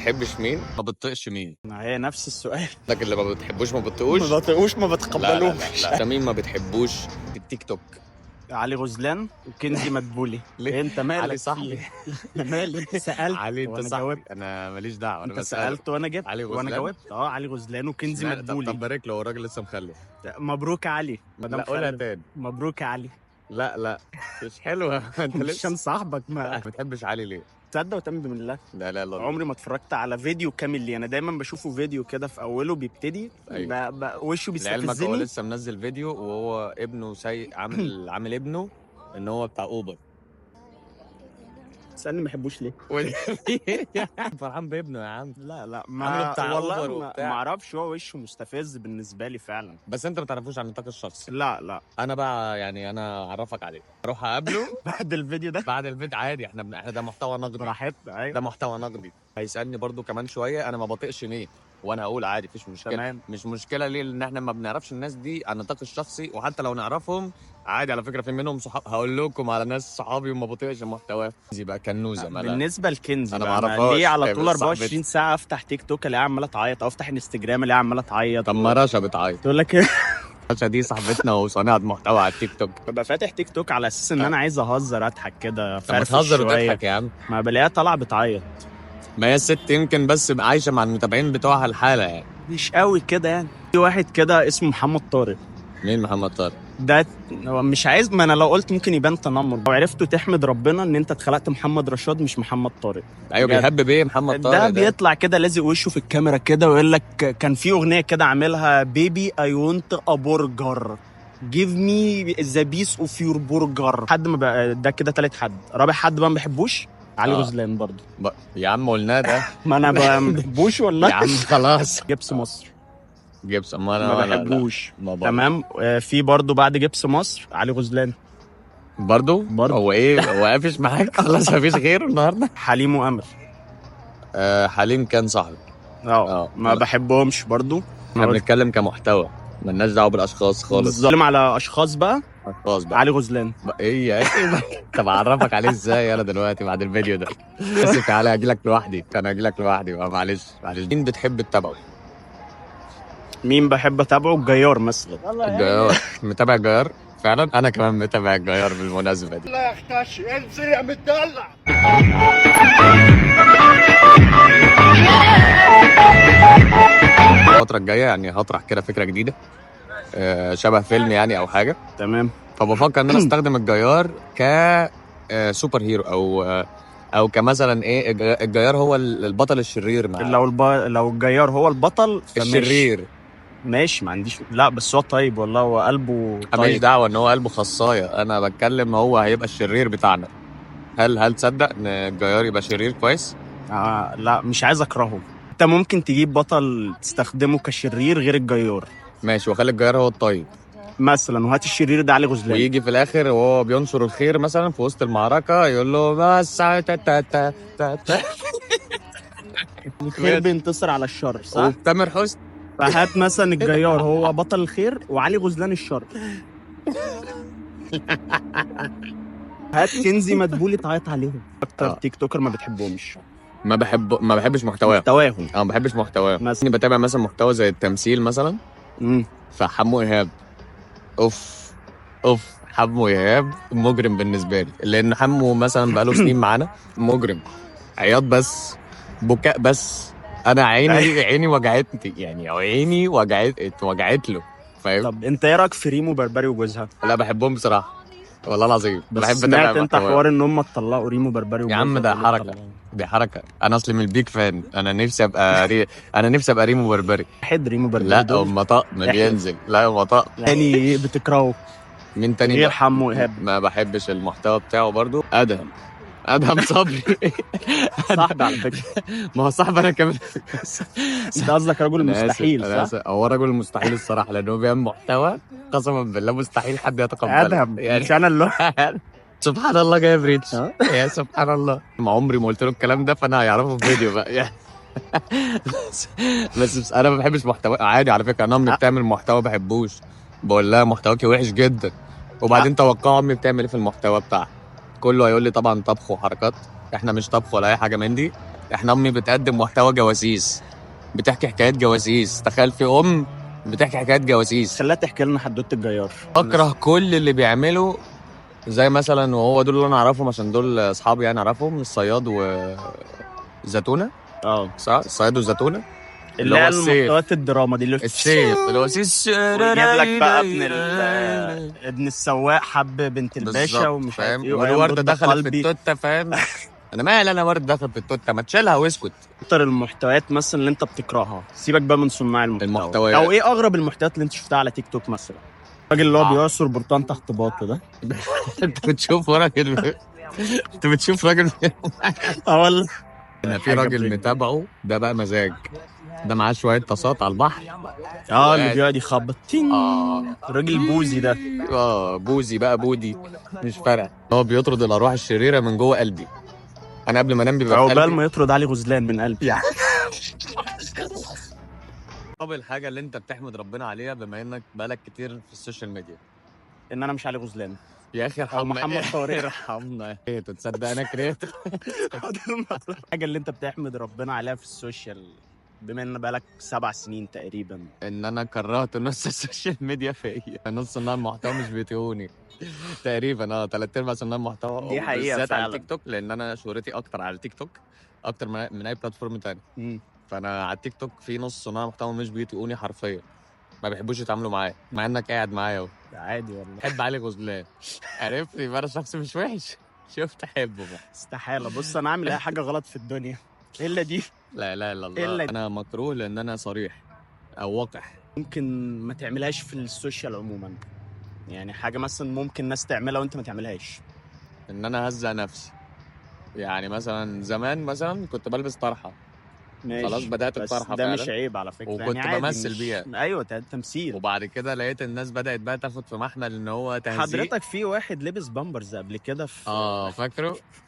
بتحبش مين؟ ما بتطيقش مين؟ هي نفس السؤال. لكن اللي ما بتحبوش ما بتطيقوش؟ ما بطيقوش ما لا لا بتقبلوش. لا لا. ده مين ما بتحبوش في التيك توك؟ علي غزلان وكنزي مدبولي. ليه؟ انت مالك علي صاحبي. انا مالي؟ انت سالت علي انت وانا صاحبي، جاوبت. انا ماليش دعوه. انت سالت وانا جبت علي وانا غزلان؟ جاوبت. علي غزلان وكنزي طب مدبولي. بارك له، هو الراجل لسه مخلف. مبروك يا علي. لا قولها تاني. مبروك يا علي. لا لا مش حلوه. انت عشان لسه صاحبك ما ما بتحبش علي ليه؟ تصدق وتؤمن بالله. لا لا لا. عمري ما اتفرجت على فيديو كامل ليه. انا دايما بشوفه فيديو كده في اوله بيبتدي أيوة. وشه لعلمك هو بيستفزني. لسه منزل فيديو وهو ابنه عامل ابنه ان هو بتاع اوبر. تسالني ما بحبوش ليه؟ فرحان بابنه يا عم. لا لا عامله بتاع والله أوبر ما وبتاع. اعرفش. هو وشه مستفز بالنسبه لي فعلا. بس انت ما تعرفوش عن النطاق الشخصي. لا لا. انا بقى يعني انا اعرفك عليه، اروح اقابله بعد الفيديو ده بعد الفيديو عادي. احنا ده محتوى نقدي. براحتنا. ايوه ده محتوى نقدي. هيسالني برضو كمان شويه انا ما بطيقش مين، وانا اقول عادي مفيش مشكله. تمام. مش مشكله ليه؟ لان احنا ما بنعرفش الناس دي عن النطاق الشخصي، وحتى لو نعرفهم عادي. على فكره في منهم صحاب، هقول لكم على ناس صحابي وما بطيقش محتواه. دي بقى كنوزه مالها. بالنسبه لكنزي أنا بقى، ما أعرفهاش. ليه على هي طول بس 24 صاحبتي. ساعه افتح تيك توك الاقيها عماله تعيط، او افتح انستجرام الاقيها عماله تعيط. طب ما رشا بتعيط. تقول لك ايه؟ رشا دي صاحبتنا وصانعه محتوى على التيك توك. ببقى فاتح تيك توك على اساس ان انا عايز اهزر اضحك كده طب ما فرفش تهزر شوية. وتضحك يا عم. ما بلاقيها طالعه بتعيط. ما هي الست يمكن بس عايشه مع المتابعين بتوعها الحاله يعني. مش قوي كده يعني. في واحد كده اسمه محمد طارق. مين محمد طارق؟ ده هو مش عايز، ما انا لو قلت ممكن يبان تنمر. لو عرفتوا تحمد ربنا ان انت اتخلقت محمد رشاد مش محمد طارق. ايوه بجد. بيهبب ايه محمد طارق ده بيطلع كده لازق وشه في الكاميرا كده ويقول لك كان في اغنيه كده عاملها بيبي اي ونت ا برجر جيف مي ذا بيس اوف يور برجر. حد ما بقى ده كده تالت حد. رابع حد بقى ما بحبوش علي غزلان برضو. يا عم قلنا ده. ما انا بقى ما بحبوش والله. يا عم خلاص. جبس مصر جبس ما انا ما لا، لا. بحبوش. ما برضو. تمام. في برضو بعد جبس مصر علي غزلان. برضو هو ايه؟ هو قافش معاك خلاص مفيش غيره النهارده. حليم وامل. حليم كان صاحبي. ما بحبهمش برضو. احنا بنتكلم كمحتوى، مالناش دعوه بالاشخاص خالص. بنتكلم على اشخاص بقى. خلاص بقى. علي غزلان. ايه طب اعرفك عليه ازاي انا دلوقتي بعد الفيديو ده؟ اسف تعالى اجي لك لوحدي. انا اجي لك لوحدي بقى، معلش. مين بتحب تتابعه؟ مين بحب اتابعه؟ الجيار مثلا. الجيار. متابع الجيار فعلا. انا كمان متابع الجيار بالمناسبه دي. لا يختش انزل يا متدلع. الفتره الجايه يعني هطرح كده فكره جديده، شبه فيلم يعني او حاجه. تمام. فبفكر ان انا استخدم الجيار ك سوبر هيرو او كمثلا ايه. الجيار هو البطل الشرير معاه. لو الجيار هو البطل الشرير ماشي ما عنديش. لا بس هو طيب والله، هو قلبه ماليش طيب. دعوه ان هو قلبه خصايه. انا بتكلم هو هيبقى الشرير بتاعنا. هل تصدق ان الجيار يبقى شرير كويس؟ لا مش عايز اكرهه. انت ممكن تجيب بطل تستخدمه كشرير غير الجيار ماشي، وخلي الجيار هو الطيب مثلا، وهات الشرير ده علي غزلان. ويجي في الاخر وهو بينشر الخير مثلا في وسط المعركه يقول له بس تا تا تا تا تا. الخير بينتصر على الشر صح؟ وتامر حسني. فهات مثلا الجيار هو بطل الخير وعلي غزلان الشر. هات كنزي مدبولي تعيط عليهم. اكتر تيك توكر ما بتحبهمش. ما بحبش محتواهم. محتواهم ما بحبش محتواهم. مثلا. بتابع مثلا محتوى زي التمثيل مثلا. فحمو ايهاب اوف حمو ايهاب مجرم بالنسبه لي، لان حمو مثلا بقاله سنين معانا. مجرم. عياط بس، بكاء بس. انا عيني وجعتني يعني، او عيني وجعت له. فاهم؟ طب انت ايه رايك في ريمو بربري وجوزها؟ لا بحبهم بصراحه والله العظيم. بس بحب سمعت انت محتواهم. حوار ان هم اتطلقوا ريمو بربري يا عم ده حركه. دي حركه. انا اصلي من البيك فان. انا نفسي ابقى ريمو بربري. حد ريمو بربري لا دول. هم طقم بينزل. لا هم طقم. يعني بتكرهه مين تاني غير بقى؟ حمو ايهاب؟ ما بحبش المحتوى بتاعه برضو. ادهم صبري. صاحبي على فكره. ما هو صاحبي انا كمان. انت قصدك رجل مستحيل صح؟ هو رجل مستحيل الصراحه، لانه بيعمل محتوى قسما بالله مستحيل حد يتقبله. ادهم يعني مش انا اللي سبحان الله جايب ريتش. يا سبحان الله. ما عمري ما قلت له الكلام ده، فانا هيعرفه في فيديو بقى يعني. بس انا ما بحبش محتوى عادي. على فكره انا امي بتعمل محتوى ما بحبوش، بقول لها محتواكي وحش جدا. وبعدين توقعوا امي بتعمل ايه في المحتوى بتاعها؟ كله هيقول لي طبعا طبخ وحركات. احنا مش طبخ ولا اي حاجه من دي. احنا امي بتقدم محتوى جواسيس، بتحكي حكايات جواسيس. تخيل في بتحكي حكايات جواسيس. خليها تحكي لنا حدوته الجيار. اكره كل اللي بيعملوا زي مثلا، وهو دول اللي انا اعرفهم عشان دول اصحابي يعني اعرفهم، الصياد وزيتونه. صح، الصياد والزيتونه اللي هي السيف. المحتويات الدراما دي اللي السيف اللي هو سيس، ويجيب لك بقى ابن السواق حب بنت الباشا بالظبط، ومش عارف فاهم، ايه، والورده دخلت في قلبي. التوته، فاهم. انا مالي، انا ورده دخلت في التوته، ما تشيلها واسكت. اكتر المحتويات مثلا اللي انت بتكرهها، سيبك بقى من صناع المحتويات. او ايه اغرب المحتويات اللي انت شفتها على تيك توك مثلا؟ الراجل اللي هو بيعصر برتقان تحت باطه ده. انت بتشوف راجل انت بتشوف راجل والله انا في راجل متابعه ده بقى مزاج، ده معاه شويه طاسات على البحر. اللي بيقعد يخبط الراجل البوزي ده. بوزي بقى، بودي مش فارقه. هو بيطرد الارواح الشريره من جوه قلبي. انا قبل ما انام بيبقى في عقبال قلبي ما يطرد علي غزلان من قلبي يعني. طب الحاجه اللي انت بتحمد ربنا عليها بما انك بقالك كتير في السوشيال ميديا؟ ان انا مش علي غزلان يا اخي او محمد طارق. ارحمنا. ايه تصدق انا كريت. الحاجه اللي انت بتحمد ربنا عليها في السوشيال بما ان بقالك 7 سنين تقريبا؟ ان انا كرهت نص السوشيال ميديا فيا، نص صناع المحتوى مش بيطيقوني تقريبا. 3/4 صناع المحتوى دي حقيقة بالذات على فعلا. التيك توك، لان انا شهرتي اكتر على التيك توك اكتر من اي بلاتفورم تاني. فانا على التيك توك في نص صناع محتوى مش بيطيقوني حرفيا، ما بيحبوش يتعاملوا معايا مع انك قاعد معايا اهو. عادي والله. بحب علي غزلان، عرفت يبقى انا شخص مش وحش. شفت احبه بقى. استحالة. بص انا اعمل اي حاجة غلط في الدنيا الا دي. لا لا لا الله، انا مكروه لان انا صريح او وقح. ممكن ما تعملهاش في السوشيال عموما، يعني حاجة مثلا ممكن ناس تعملها وانت ما تعملهاش. ان انا هزق نفسي، يعني مثلا زمان مثلا كنت بلبس طرحه، ماشي. خلاص بدات الطرحه ده فعلا، مش عيب على فكرة، وكنت يعني عادي بمثل مش... بيها. ايوه تمثيل. وبعد كده لقيت الناس بدات بقى تاخد في محمل ان هو تهزيق. حضرتك في واحد لبس بامبرز قبل كده في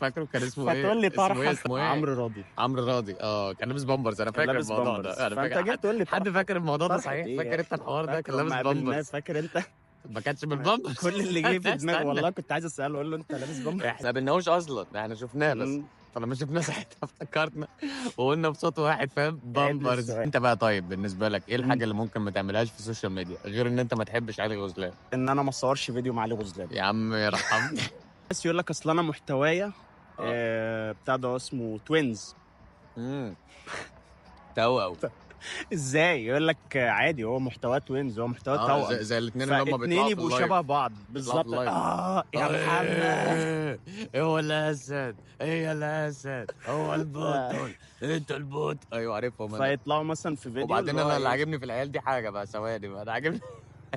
فاكره كان اسمه ايه؟ فتقول لي طرحه. اسمه ايه؟ عمرو راضي. عمرو راضي، كان لابس بامبرز. انا فاكر لابس الموضوع بامبرز. ده، انا فانت فاكر. جاي تقول لي حد فاكر الموضوع ده طرحة صحيح؟ إيه فاكر انت الحوار ده؟ كان لابس ما قابلناه، بامبرز. فاكر انت؟ ما كانش بالبامبرز. كل اللي جه في دماغي استنى. والله كنت عايز اساله، اقول له انت لابس بامبرز؟ احنا ما قابلناهوش اصلا، احنا شفناه بس. فلما شفناه ساعتها افتكرنا وقلنا بصوت واحد، فاهم؟ بامبرز. انت بقى طيب بالنسبه لك ايه الحاجه اللي ممكن ما تعملهاش في السوشيال ميديا غير ان انت ما تحبش علي غزلان؟ ان انا ما اصورش فيديو مع علي غزلان. يا عم يرحمني. بس يقول لك اصل انا محتوايا بتاع ده اسمه توينز. توأم. ازاي؟ يقول لك عادي هو محتواه توينز، هو محتواه توأم زي الاثنين اللي هم فاتنين يبقوا شبه بعض بالظبط. يا محمد هو الاسد، هي الاسد، هو البطل، انت البطل. ايوه عارفهم انا. فيطلعوا مثلا في فيديو. وبعدين انا اللي عاجبني في العيال دي حاجه بقى، ثواني بقى، انا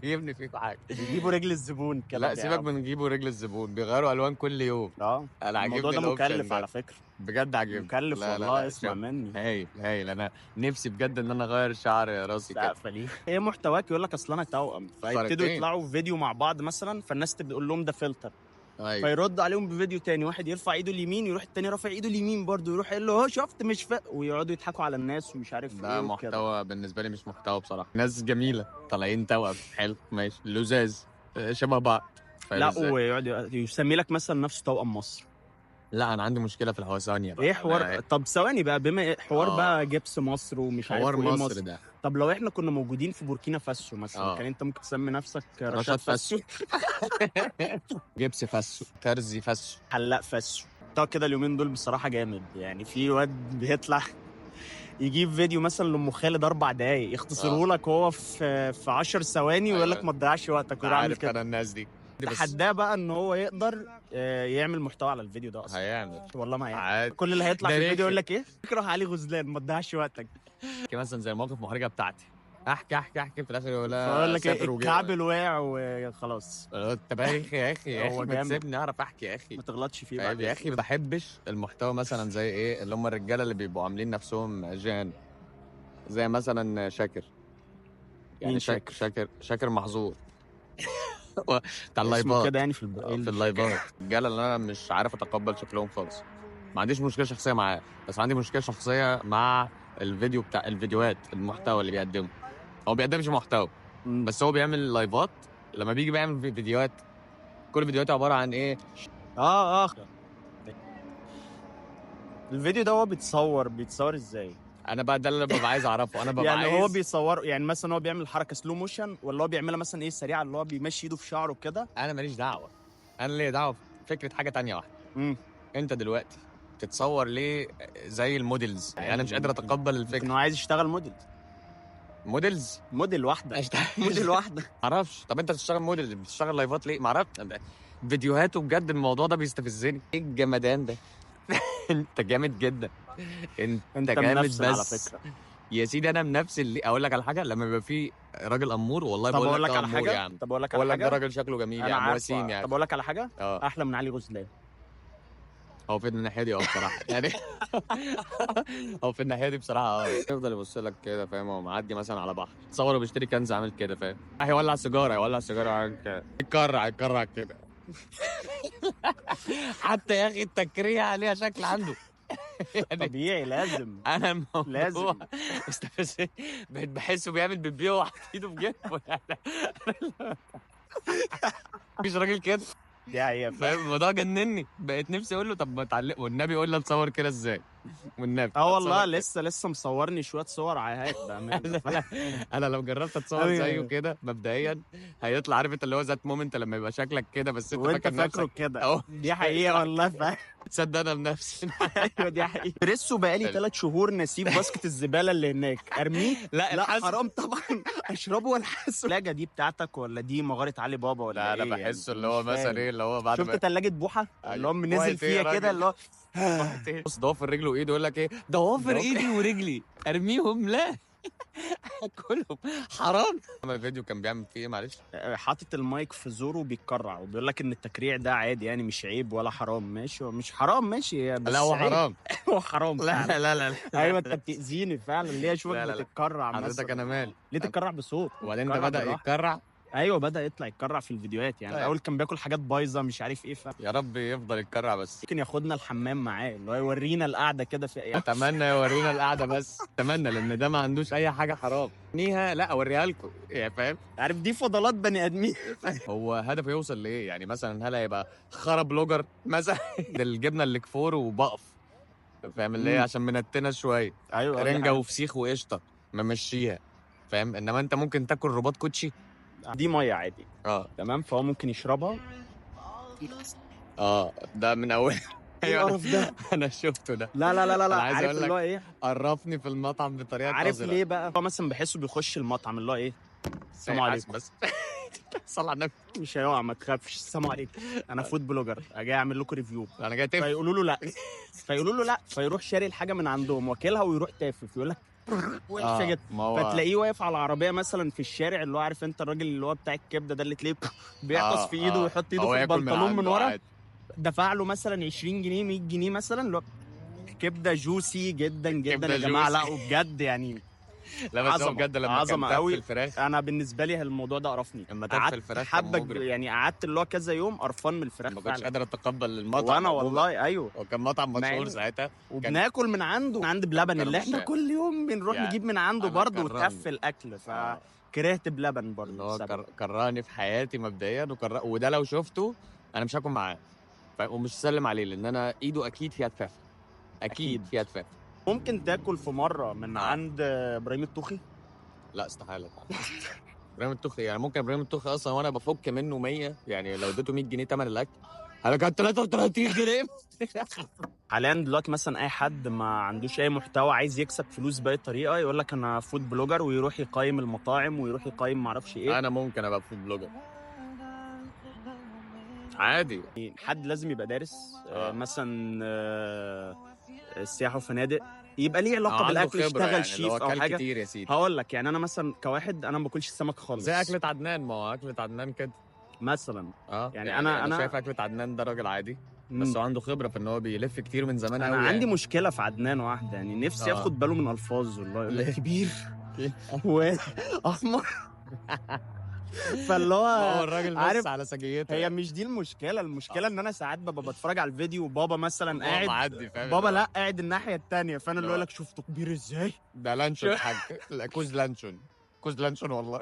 عاجبني فيكم حاجه، بيجيبوا رجل الزبون كده. لا سيبك من نجيبوا رجل الزبون، بيغيروا الوان كل يوم. انا عاجبني الموضوع ده مكلف على فكره، بجد عاجبني مكلف والله. اسمع مني، هايل. انا نفسي بجد ان انا اغير شعر راسي كده. ايه محتواك؟ يقول لك اصل انا توأم، فيبتدوا يطلعوا في فيديو مع بعض مثلا، فالناس تقول لهم ده فلتر. فيرد عليهم بفيديو تاني، واحد يرفع ايده اليمين يروح التاني رافع ايده اليمين برضه، يروح يقول له هو شفت مش ويقعدوا يضحكوا على الناس ومش عارف ده ايه. محتوى بالنسبه لي مش محتوى بصراحه. ناس جميله طالعين توأم، حلو ماشي، لزاز شبه بعض. لا ويقعد يسمي لك مثلا نفسه توأم مصر. لا انا عندي مشكله في الحوسانيه بقى. ايه حوار؟ طب ثواني بقى، بما حوار بقى جبس مصر ومش عارف حوار ايه مصر ده. طب لو احنا كنا موجودين في بوركينا فاسو مثلا كان انت ممكن تسمي نفسك رشاد فاسو. جبس فاسو، ترزي فاسو، حلاق فاسو. طب كده اليومين دول بصراحه جامد، يعني في واد بيطلع يجيب فيديو مثلا لام خالد 4 دقايق يختصره لك هو في 10 ثواني ويقول لك ما تضيعش وقتك ويعمل كده. انا الناس دي تحداه بقى ان هو يقدر يعمل محتوى على الفيديو ده اصلا. هيعمل والله ما هيعمل. كل اللي هيطلع في الفيديو يقول لك ايه؟ اكره علي غزلان ما تضيعش وقتك. مثلا زي المواقف المحرجه بتاعتي، احكي في الاخر يقول بقول لك ايه؟ الكعب الواقع وخلاص. طب يا اخي هو ما تسيبني اعرف احكي يا اخي، ما تغلطش فيه بعد يا اخي. ما بحبش المحتوى مثلا زي ايه اللي هم الرجاله اللي بيبقوا عاملين نفسهم جان، زي مثلا شاكر. يعني شاكر محظور بتاع اللايفات كده يعني في اللايفات. الرجاله اللي انا مش عارف اتقبل شكلهم خالص. ما عنديش مشكله شخصيه معاه، بس عندي مشكله شخصيه مع الفيديوهات، المحتوى اللي بيقدمه. هو بيقدمش محتوى بس هو بيعمل لايفات. لما بيجي بيعمل فيديوهات، كل فيديوهاته عباره عن ايه؟ الفيديو ده هو بيتصور ازاي؟ انا بقى ده اللي ببقى عايز اعرفه. انا ببقى يعني عايز هو بيصور يعني مثلا هو بيعمل حركه سلو موشن ولا هو بيعملها مثلا ايه سريعه اللي هو بيمشي ايده في شعره كده؟ انا ماليش دعوه. انا ليا دعوه بفكره حاجه تانية واحده. انت دلوقتي تتصور ليه زي الموديلز؟ يعني انا مش قادر اتقبل ممكن الفكره. هو عايز يشتغل موديلز موديل واحده موديل واحده. معرفش. طب انت بتشتغل موديل، بتشتغل لايفات ليه؟ معرفش. فيديوهاته بجد الموضوع ده بيستفزني. ايه الجمدان ده؟ انت جامد جدا. انت جامد منفسن على بس. فكره. يا سيدي انا بنفس اللي اقول لك على حاجه. لما يبقى في راجل امور والله طب بقول اقول لك لك على امور يا حاجه عم. طب اقول لك على بقول لك ده حاجه راجل شكله جميل يا انا عم، عارفه. وسيم يعني. طب اقول لك على حاجه اه احلى من علي غزلان. هو في الناحيه دي بصراحه يعني. هو في الناحيه دي بصراحه يفضل يبص لك كده فاهم. هو معدي مثلا على بحر تصور وبيشتري كنز عامل كده فاهم. هيولع سيجاره يتكرع كده. حتى يا اخي التكريع عليها شكل عنده. يعني طبيعي لازم. انا الموضوع لازم. استفزني. بقيت بحسه بيعمل بيبيع وحاطط ايده في جيبه يعني. مفيش راجل كده دي حقيقه فاهم. الموضوع جنني. بقيت نفسي اقول له طب ما تعلق والنبي قول لي اتصور كده ازاي. والنبي اه والله أتصور كده. لسه مصورني شويه صور عاهات بامانه. انا لو جربت اتصور أيوة، زيه أيوة. كده مبدئيا هيطلع عارف انت اللي هو ذات مومنت لما يبقى شكلك كده بس انت وانت فاكر فاكره نفسك كده اهو. دي حقيقه والله فاهم. تصدق انا بنفسي. ايوه دي حقيقه. بريسو بقالي 3 شهور نسيب باسكت الزباله اللي هناك ارميه. لا الحسن. حرام طبعا اشربه ولا حاسه. الثلاجه دي بتاعتك ولا دي مغاره علي بابا ولا لا انا ايه بحسه يعني؟ اللي هو مش مثلا فاهم. ايه اللي هو بعد شفت ما ثلاجه بوحه اللي هو نزل وقت ايه فيها يا كده راجل؟ اللي هو بص ضوافر رجله وايده يقول لك ايه ضوافر ايدي ورجلي ارميهم لا. كلهم حرام. عمل فيديو كان بيعمل فيه ايه معلش. حاطط المايك في زوره وبيتكرع وبيقول لك ان التكريع ده عادي يعني مش عيب ولا حرام. ماشي هو مش حرام ماشي بس لا هو عيب. حرام. هو حرام لا فعلا. لا لا لا. ايوه انت بتاذيني فعلا. ليه اشوفك لا لا لا. بتتكرع حضرتك مثلا؟ انا مال. ليه تتكرع بصوت؟ وبعدين ده تتكرع بدأ بالراحة. يتكرع. ايوه بدا يطلع يتكرع في الفيديوهات يعني. طيب. الاول كان بياكل حاجات بايظه مش عارف ايه يا رب يفضل يتكرع بس. ممكن ياخدنا الحمام معاه اللي هو يورينا القعده كده في ايه. اتمنى يورينا القعده بس. اتمنى لان ده ما عندوش اي حاجه حرام. نيها لا اوريها لكم يعني فاهم. عارف دي فضلات بني ادمين. هو هدفه يوصل لايه يعني؟ مثلا هل هيبقى خرب بلوجر مثلا؟ ده الجبنه اللي كفور وبقف فاهم اللي هي عشان منتنه شويه. ايوه رنجه وفسيخ وقشطه ممشيها فاهم. انما انت ممكن تاكل رباط كوتشي. دي ميه عادي اه تمام فهو ممكن يشربها. ده من اول. ايه القرف ده؟ انا شفته ده. لا لا لا لا أنا عايز عارف أقول اللي هو لك ايه؟ عرفني في المطعم بطريقه عارف قذرة. ليه بقى؟ هو مثلا بحسه بيخش المطعم اللي هو ايه؟ السلام عليكم. بس صل على النبي. مش هيقع ما تخافش. السلام عليكم انا فود بلوجر اجي اعمل لكم ريفيو. انا جاي تفهم. فيقولوا له لا. فيقولوا له لا فيروح شاري الحاجه من عندهم واكلها ويروح تافف يقول لك وحشه جدا. ما هو فتلاقيه واقف على العربيه مثلا في الشارع اللي هو عارف انت الراجل اللي هو بتاع الكبده ده اللي تلاقيه بيعطس في ايده ويحط ايده هو في ياكل البنطلون من عنده ورا. عادي. دفع له مثلا 20 جنيه 100 جنيه مثلا اللي هو كبده جوسي جدا جدا كبدة يا جماعه. لا جوسي. وبجد يعني لا بس هو عظمه بجد لما عظمه كان تف قوي. الفراخ. انا بالنسبه لي الموضوع ده قرفني. لما تف قعدت الفراخ كان حبه مجرم. يعني قعدت اللي هو كذا يوم قرفان من الفراخ ما كنتش فعلا. قادر اتقبل المطعم وانا عموماً. والله ايوه. هو كان مطعم مع مشهور إن- ساعتها. وبناكل من عنده من عند بلبن اللي احنا كرمشان. كل يوم بنروح يعني نجيب من عنده أنا برضه كرهني. وتف الاكل فكرهت بلبن اللي برضه هو بسبب. كرهني في حياتي مبدئيا وده لو شفته انا مش هاكل معاه ومش سلم عليه لان انا ايده اكيد فيها تفاف. اكيد أكيد. فيها تفاف. ممكن تاكل في مره من عند ابراهيم الطوخي. لا استحاله. ابراهيم التوخي يعني ممكن ابراهيم التوخي اصلا وانا بفك منه 100 يعني لو اديته 100 جنيه ثمن الاكل انا كانت 33 جنيه. حاليا دلوقتي مثلا اي حد ما عندوش اي محتوى عايز يكسب فلوس باي طريقه يقول لك انا فود بلوجر ويروح يقيم المطاعم ويروح يقيم معرفش ايه. انا ممكن ابقى فود بلوجر عادي. حد لازم يبقى دارس مثلا السياحه وفنادق يبقى ليه علاقه عنده بالاكل خبرة يشتغل يعني شيف اللي هو او أكل حاجه. كتير يا سيدي. هقول لك يعني انا مثلا كواحد انا ما باكلش السمك خالص. زي اكلة عدنان. ما هو اكلة عدنان كده مثلا يعني أنا شايف اكلة عدنان ده راجل عادي بس هو عنده خبرة في ان هو بيلف كتير من زمان انا قوي عندي يعني. مشكله في عدنان واحده يعني نفسي اخد باله من الفاظه اللي هو يقول لك ليه؟ كبير واحمر. فاللي هو هو الراجل عارف بس على سجيته هي يعني. مش دي المشكله ان انا ساعات ببقى بتفرج على الفيديو وبابا مثلا هو قاعد معدي فاهم بابا اللي هو لا قاعد الناحيه التانية فانا اللي لا. اقول لك شفته كبير ازاي ده لانشون حاج. لا كوز لانشون. كوز لانشون والله.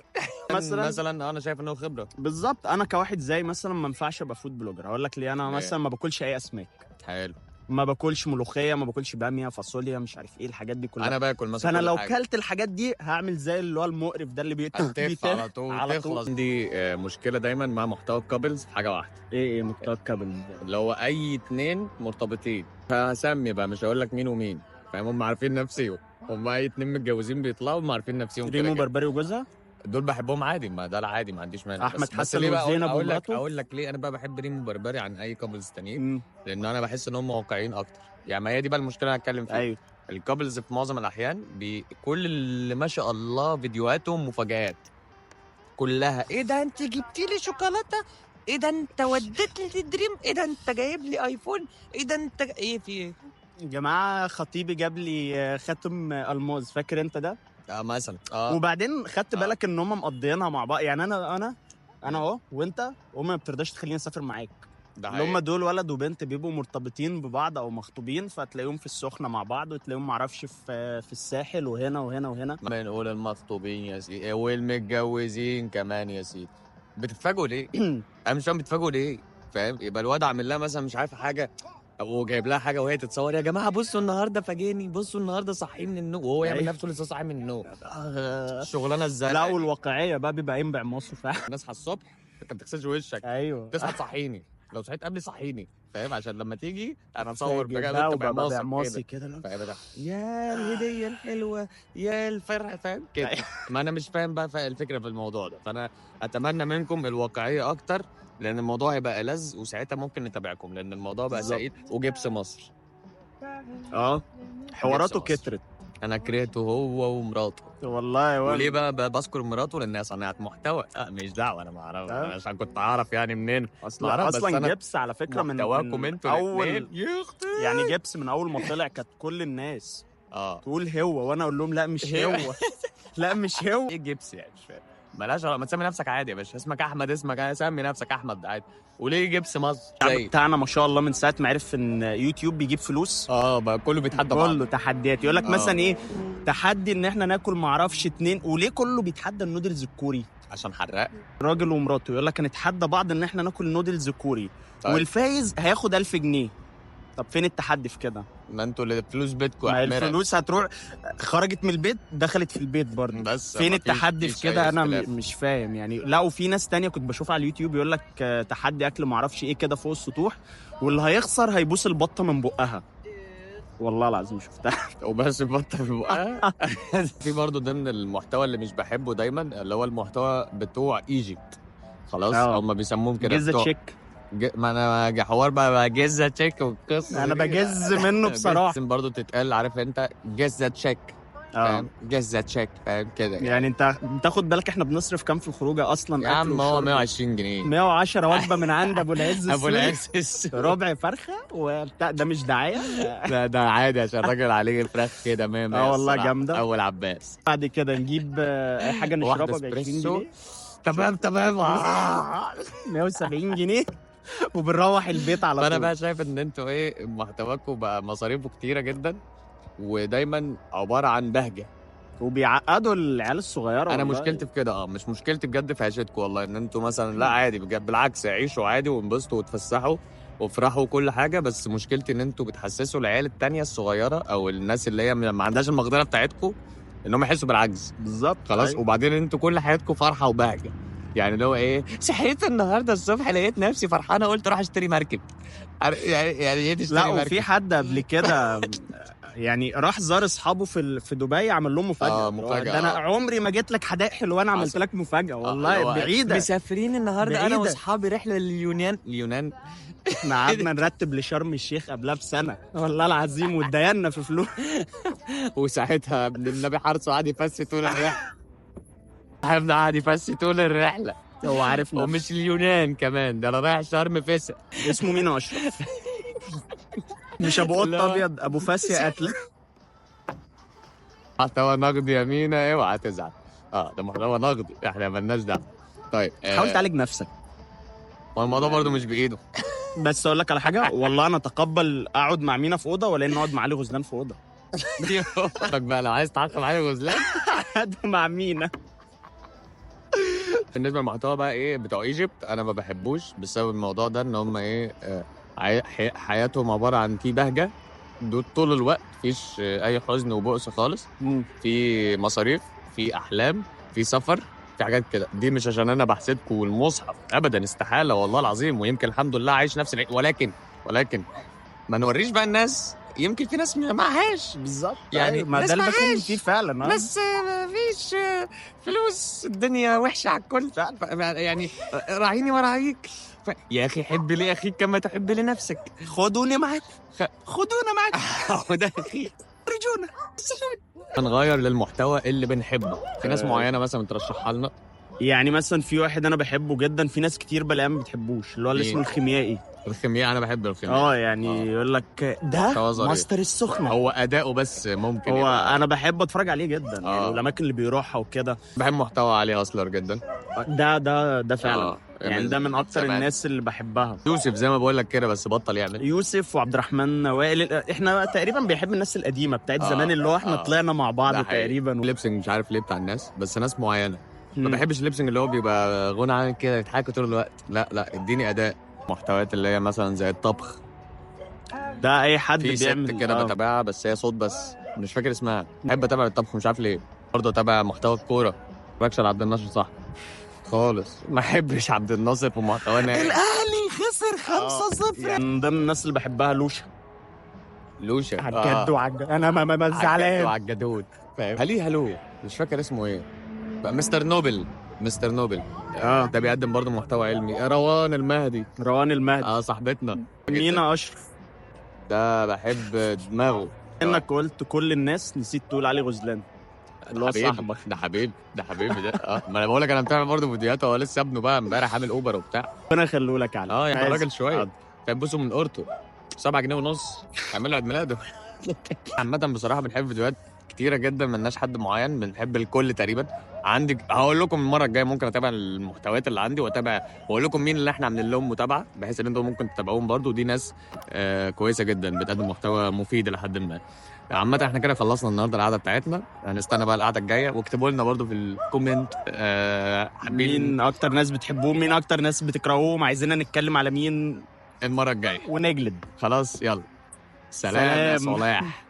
مثلا انا شايف انه خبرة. بالظبط. انا كواحد زي مثلا ما ينفعش ابقى فود بلوجر. هقول لك ليه. انا ليه؟ مثلا ما باكلش اي اسماك. حلو. ما باكلش ملوخيه، ما باكلش باميه، فاصوليا، مش عارف ايه الحاجات دي كلها. انا باكل مثلا فانا كل لو حاجة. كلت الحاجات دي هعمل زي اللي هو المقرف ده اللي هتقف على طول تخلص. عندي مشكله دايما مع محتوى الكابلز في حاجه واحده، ايه محتوى الكابل؟ اللي هو اي اتنين مرتبطين، فهسمي بقى مش هقول لك مين ومين، فاهم؟ هم عارفين نفسيهم، هم اي اتنين متجوزين بيطلعوا هم عارفين نفسيهم كده ريمو كده. بربري وجوزها، دول بحبهم عادي، ما ده العادي، ما عنديش مانع. احمد بس حسن ليه بقى وزينب اقول لك ومراته. اقول لك ليه انا بقى بحب ريمو بربري عن اي كابلز تانيين؟ لان انا بحس ان هم واقعيين اكتر. يعني ما هي دي بقى المشكله اللي هتكلم فيها. ايوه الكابلز في معظم الاحيان كل اللي ما شاء الله فيديوهاتهم مفاجآت كلها. ايه ده انت جبتي لي شوكولاته؟ ايه ده انت وديت لي دريم؟ ايه ده انت جايب لي ايفون؟ ايه ده انت ايه في ايه؟ يا جماعه، خطيبي جاب لي خاتم الماظ، فاكر انت ده؟ مثلا وبعدين خدت آه. بالك ان هم مقضيينها مع بعض. يعني انا اهو وانت، وهم ما بترضاش تخليني اسافر معاك. ده اللي هم حقيقي. دول ولد وبنت بيبقوا مرتبطين ببعض او مخطوبين، فتلاقيهم في السخنه مع بعض، وتلاقيهم معرفش في الساحل وهنا وهنا وهنا. بنقول المخطوبين يا سيدي والمتجوزين كمان يا سيدي، بتتفاجئوا ليه؟ انا مش فاهم بتتفاجئوا ليه، فاهم؟ يبقى الواد عامل لها مثلا مش عارف حاجه، او جايب لها حاجه وهي تتصور، يا جماعه بصوا النهارده فاجئني، بصوا النهارده صاحي من النوم، وهو يعمل أيوة. نفسه لسه صاحي من النوم. الشغلانه ازاي؟ لا، والواقعيه بقى بيبقى ينبع مصر فعلا. نصحى الصبح انت ما بتغسلش وشك، ايوه تصحى تصحيني، لو صحيت قبلي صحيني، فاهم؟ عشان لما تيجي انا اصور فاجئ بجد بقى انت وببقى بعماصك بعماصي كده، كده. فاهم؟ ده يا الهديه الحلوه يا الفرحه، فاهم كده؟ ما انا مش فاهم بقى الفكره في الموضوع ده، فانا اتمنى منكم الواقعيه اكتر، لان الموضوع هيبقى ألذ، وساعتها ممكن نتابعكم، لان الموضوع بقى بالظبط. سعيد. وجبس مصر حواراته جبس مصر. كترت انا كرهته هو ومراته. والله. وليه بقى بذكر مراته؟ لانها صناعه محتوى. مش دعوه، انا ما اعرف، عشان كنت اعرف يعني منين ما اعرف. بس اصلا أنا جبس على فكره محتواكم انتوا اول، الاثنين يا اختي. يعني جبس من اول ما طلع كانت كل الناس تقول هو، وانا اقول لهم لا مش هو. لا مش هو. ايه جبس يعني؟ مش فاهم. بلاش ما تسمي نفسك عادي يا باشا، اسمك احمد، اسمك سمي نفسك احمد عادي. وليه جبس مصر؟ الشعب بتاعنا ما شاء الله من ساعه ما عرف ان يوتيوب بيجيب فلوس بقى كله بيتحدى بعض، كله تحديات. يقول لك مثلا ايه، تحدي ان احنا ناكل ما اعرفش 2. وليه كله بيتحدى النودلز الكوري؟ عشان حراق. راجل ومراته يقول لك هنتحدى بعض ان احنا ناكل نودلز كوري. طيب. والفايز هياخد 1000 جنيه. طب فين التحدي في كده؟ ما انتوا اللي فلوس بيتكم ما احمرة. الفلوس هتروح، خرجت من البيت دخلت في البيت برضه. بس فين مفيش- التحدي في مفيش كده؟ أي انا اختلاف. مش فاهم يعني. لا، وفي ناس تانية كنت بشوفها على اليوتيوب يقول لك تحدي اكل ما اعرفش ايه كده فوق السطوح، واللي هيخسر هيبوس البطه من بقها. والله العظيم شفتها. وبس بطل في بقها. في برضه ضمن المحتوى اللي مش بحبه دايما، اللي هو المحتوى بتوع ايجيبت. خلاص هم بيسموهم كده جزة بتوع تشيك. ما انا حوار بقى جزة تشيك والقصه انا دي. بجز منه بصراحه. لازم برضه تتقال، عارف انت؟ جزة تشيك، فاهم؟ جزة تشيك، فاهم كده يعني انت تاخد بالك احنا بنصرف كام في الخروجه اصلا؟ يا أكل عم هو وشرب. 120 جنيه 110 وجبه من عند ابو العز ابو السوري. العز ربع فرخه وبتاع، ده مش دعايه. ده عادي عشان الراجل عليه الفراخ كده 100 والله جامده. اول عباس. بعد كده نجيب اي حاجه واحدة نشربها ب 20 اسبريسو. جنيه تمام 170 جنيه وبنروح البيت على طول. فانا بقى شايف ان انتوا ايه، محتواكم بقى مصاريفه كتيره جدا، ودايما عباره عن بهجه. وبيعقدوا العيال الصغيره. انا والله. مشكلتي في كده، مش مشكلتي بجد في عيشتكم والله، ان انتوا مثلا لا عادي بجد، بالعكس عيشوا عادي وانبسطوا وتفسحوا وافرحوا وكل حاجه. بس مشكلتي ان انتوا بتحسسوا العيال التانية الصغيره او الناس اللي هي ما عندهاش المقدره بتاعتكم انهم يحسوا بالعجز. بالظبط خلاص. أيوة. وبعدين انتوا كل حياتكم فرحه وبهجه، يعني اللي هو ايه، صحيت النهارده الصبح لقيت نفسي فرحانه، قلت اروح اشتري مركب. يعني ايه تشتري لا، مركب؟ وفي حد قبل كده يعني راح زار اصحابه في دبي، عمل لهم مفاجاه. مفاجأة. ده انا عمري ما جيت لك حدائق حلوه، انا عملت لك مفاجاه والله بعيده. مسافرين النهارده انا بعيدة. واصحابي رحله لليونان. احنا قعدنا نرتب لشرم الشيخ قبلها بسنه والله العظيم، واتدينا في فلوس. وساعتها ابن النبي حرصه قعد يفسي طول الرحله. صاحبنا قعد يفسي طول الرحله. هو عارف نفسه. ومش اليونان كمان، ده انا رايح شرم فسق. اسمه مين يا اشرف؟ مش ابو قط لا. ابيض، ابو فاسي قتل. محتوى نقدي يا مينا، اوعى تزعل. ده محتوى نقدي، احنا مالناش دعوه. طيب حاول تعالج نفسك. هو الموضوع برضو مش بايده. بس اقول لك على حاجه، والله انا اتقبل اقعد مع مينا في اوضه، ولا ان اقعد مع علي غزلان في اوضه. بقى لو عايز تعاقب علي غزلان. قاعد مع مينا. بالنسبه للمحتوى بقى ايه بتوع ايجيبت، انا ما بحبوش بسبب الموضوع ده، ان هم ايه حياتهم عباره عن في بهجه دول طول الوقت، مفيش اي حزن وبؤس خالص. في مصاريف، في احلام، في سفر، في حاجات كده. دي مش عشان انا بحسدكم والمصحف ابدا، استحاله والله العظيم، ويمكن الحمد لله عايش نفس ولكن ما نوريش بقى الناس، يمكن في ناس ما معهاش بالظبط يعني، ما ناس ده اللي بتكلم معهاش. فيه فعلا. بس مفيش فلوس، الدنيا وحشه على الكل يعني راعيني وراعيك. يا اخي حب لي اخيك كما تحب لنفسك. خدوني معاك، خدونا معاك وده اخي رجونا. هنغير للمحتوى اللي بنحبه. في ناس معينه مثلا ترشحها لنا؟ يعني مثلا في واحد انا بحبه جدا، في ناس كتير بلاقيها ما بتحبوش، اللي هو اللي مين؟ اسمه الخيميائي. الخيمياء انا بحب الخيمياء. يعني يقول لك محتوى ده ظريف. ماستر السخنه. هو اداؤه بس ممكن هو يبقى. انا بحب اتفرج عليه جدا يعني، والاماكن اللي بيروحها وكده. بحب محتوى علي اصلر جدا. ده فعلا يعني ده من اكتر زمان. الناس اللي بحبها. يوسف زي ما بقول لك كده، بس بطل يعمل. يوسف وعبد الرحمن وائل، احنا تقريبا بيحب الناس القديمه بتاعت زمان، اللي هو احنا طلعنا مع بعض تقريبا. ليبسنج مش عارف ليه بتاع الناس، بس ناس معينه. ما بحبش الليبسنج اللي هو بيبقى غنى عن كده يضحكوا طول الوقت. لا اديني اداء. محتويات اللي هي مثلا زي الطبخ، ده اي حد في بيعمل ست كده بتابعها، بس هي صوت بس، مش فاكر اسمها. بحب اتابع الطبخ مش عارف ليه. برضه اتابع محتوى الكوره. بكشر عبد الناصر صح خالص. ما احبش عبد الناصر في محتوانا. الاهلي خسر 5-0. يعني من ضمن الناس اللي بحبها لوشا. عالجد انا ما زعلان. وعالجدود، فاهم؟ هلو مش فاكر اسمه ايه بقى. مستر نوبل. ده بيقدم برضه محتوى علمي. روان المهدي. صاحبتنا. مينا اشرف. ده بحب دماغه. انك قلت كل الناس، نسيت تقول علي غزلان اللي هو صاحبك. ده حبيبي ما انا بقول لك انا متابع برضه فيديوهاته. هو لسه ابنه بقى امبارح عامل اوبر وبتاع. ربنا يخليه لك على يعني راجل شويه. فيبصوا من قرطه 7 جنيه ونص يعمل له عيد ميلاده. عامة بصراحة بنحب فيديوهات كتيرة جدا، ملناش حد معين، بنحب الكل تقريبا. عندي هقول لكم المرة الجاية ممكن اتابع المحتويات اللي عندي واقول لكم مين اللي احنا عاملين لهم متابعة، بحيث ان انتم ممكن تتابعوهم برضو. دي ناس كويسة جدا بتقدم محتوى مفيد لحد ما. عامة احنا كده خلصنا النهارده القعدة بتاعتنا، هنستنى بقى القعدة الجاية. واكتبوا لنا برضو في الكومنت مين اكتر ناس بتحبوهم، مين اكتر ناس بتكرهوهم، عايزيننا نتكلم على مين المرة الجاية ونجلد. خلاص يلا. سلام يا صلاح.